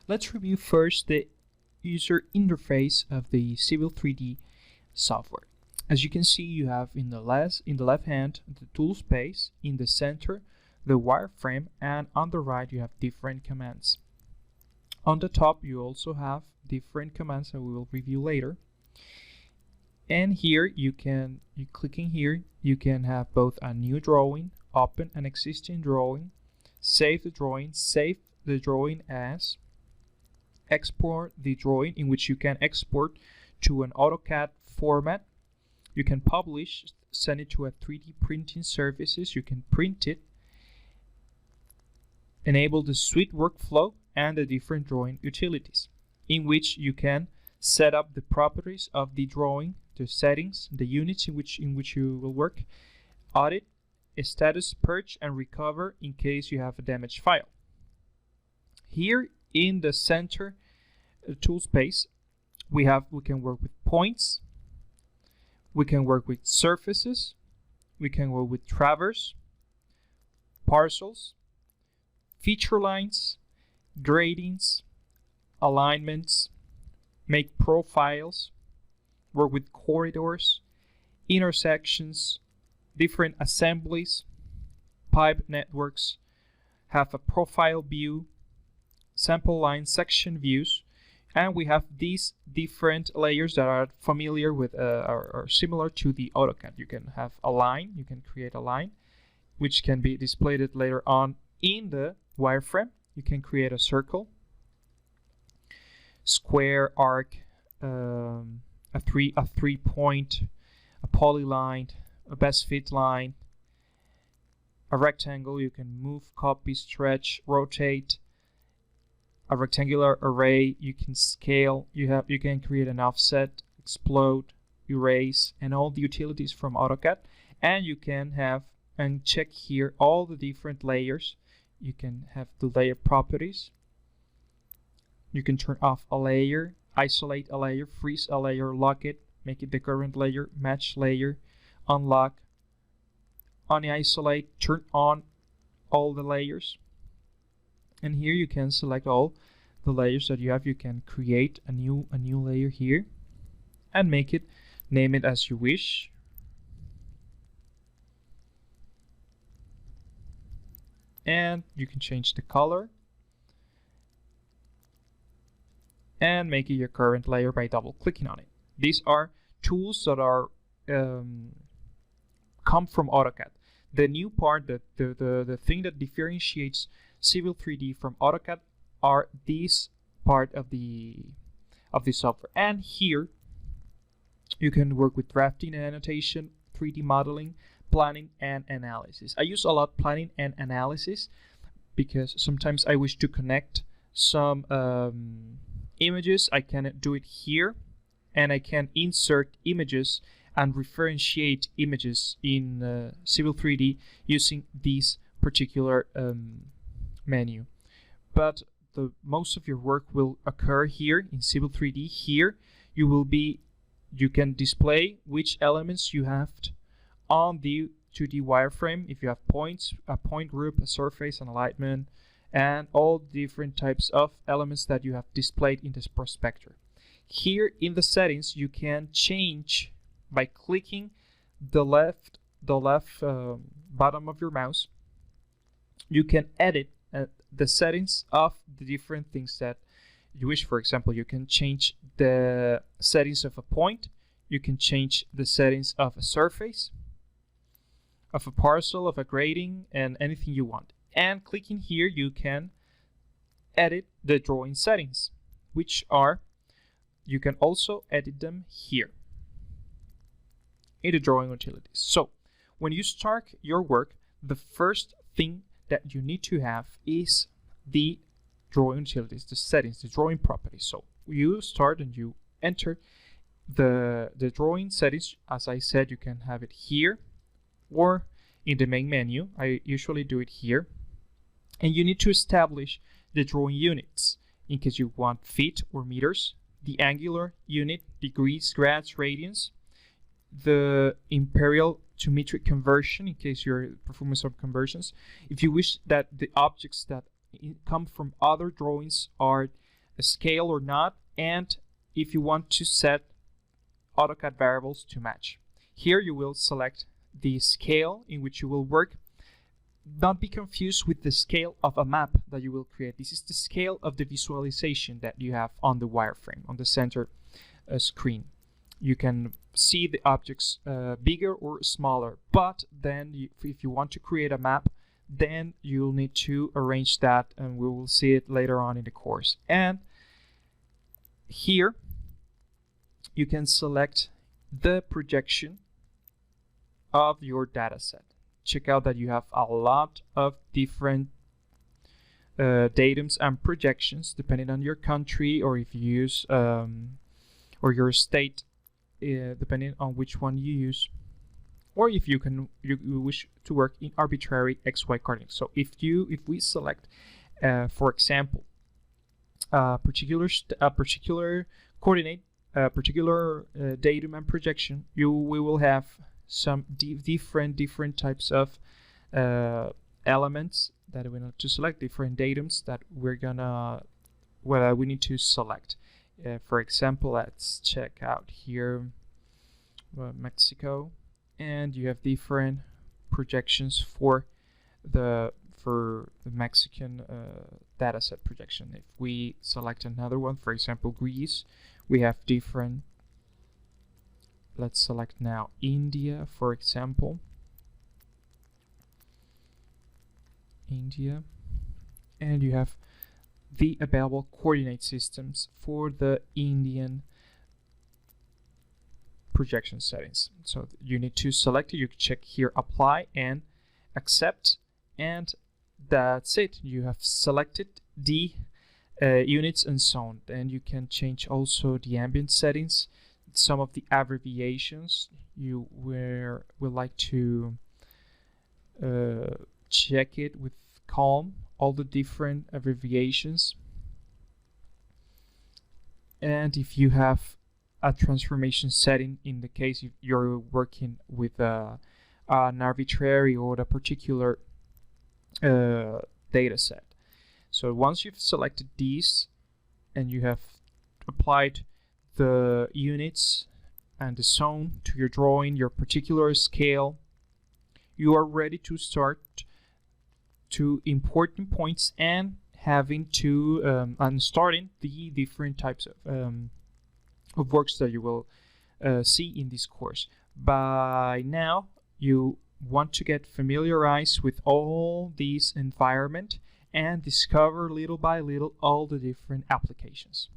Let's review first the user interface of the Civil 3D software. As you can see, you have in the left hand the tool space, in the center the wireframe, and on the right you have different commands. On the top you also have different commands that we will review later. And here clicking here, you can have both a new drawing, open an existing drawing, save the drawing as, export the drawing, in which you can export to an Autocad format. You can publish, send it to a 3D printing services, you can print it, enable the suite workflow and the different drawing utilities, in which you can set up the properties of the drawing, the settings, the units in which you will work, audit, status, purge, and recover in case you have a damaged file. Here in the center tool space, we can work with points, we can work with surfaces, we can work with traverse, parcels, feature lines, gradings, alignments, make profiles, work with corridors, intersections, different assemblies, pipe networks, have a profile view, sample line section views, and we have these different layers that are familiar with are similar to the AutoCAD. You can have a line, you can create a line, which can be displayed later on in the wireframe. You can create a circle, square, arc, a three point, a polyline, a best fit line, a rectangle. You can move, copy, stretch, rotate. A rectangular array, you can scale, you can create an offset, explode, erase, and all the utilities from AutoCAD. And you can have and check here all the different layers. You can have the layer properties. You can turn off a layer, isolate a layer, freeze a layer, lock it, make it the current layer, match layer, unlock, unisolate, turn on all the layers. And here you can select all the layers that you have. You can create a new layer here and name it as you wish. And you can change the color and make it your current layer by double clicking on it. These are tools that are come from AutoCAD. The new part, the thing that differentiates Civil 3D from AutoCAD are these part of the software. And here you can work with drafting and annotation, 3D modeling, planning, and analysis. I use a lot planning and analysis because sometimes I wish to connect some images. I can do it here, and I can insert images and differentiate images in Civil 3D using these particular menu. But most of your work will occur here in Civil 3D. Here you can display which elements you have on the 2D wireframe. If you have points, a point group, a surface, an alignment, and all different types of elements that you have displayed in this prospector. Here in the settings, you can change by clicking the left bottom of your mouse. You can edit the settings of the different things that you wish. For example, you can change the settings of a point, you can change the settings of a surface, of a parcel, of a grading, and anything you want. And clicking here, you can edit the drawing settings, which are, you can also edit them here in the drawing utilities. So when you start your work, the first thing that you need to have is the drawing utilities, the settings, the drawing properties. So you start and you enter the drawing settings. As I said, you can have it here or in the main menu. I usually do it here. And you need to establish the drawing units in case you want feet or meters, the angular unit, degrees, grads, radians, the imperial to metric conversion in case you're performing some conversions. If you wish that the objects that come from other drawings are a scale or not, and if you want to set AutoCAD variables to match. Here you will select the scale in which you will work. Not be confused with the scale of a map that you will create. This is the scale of the visualization that you have on the wireframe, on the center screen. You can see the objects bigger or smaller, but then if you want to create a map, then you'll need to arrange that, and we will see it later on in the course. And here you can select the projection of your data set. Check out that you have a lot of different datums and projections depending on your country, or if you use or your state, depending on which one you use, or if you wish to work in arbitrary XY coordinates. So if we select, for example, a particular coordinate, a particular datum and projection, we will have some different types of elements that we need to select, different datums that we need to select. For example, let's check out here Mexico, and you have different projections for the Mexican dataset projection. If we select another one, for example Greece, we have different. Let's select now India, for example. India, and you have the available coordinate systems for the Indian projection settings. So you need to select it. You check here apply and accept, and that's it. You have selected the units and so on. And you can change also the ambient settings, some of the abbreviations. You would like to check it with calm, all the different abbreviations. And if you have a transformation setting, in the case if you're working with an arbitrary or a particular data set. So once you've selected these and you have applied the units and the zone to your drawing, your particular scale, you are ready to start to importing points and having to starting the different types of works that you will see in this course. By now, you want to get familiarized with all these environment and discover little by little all the different applications.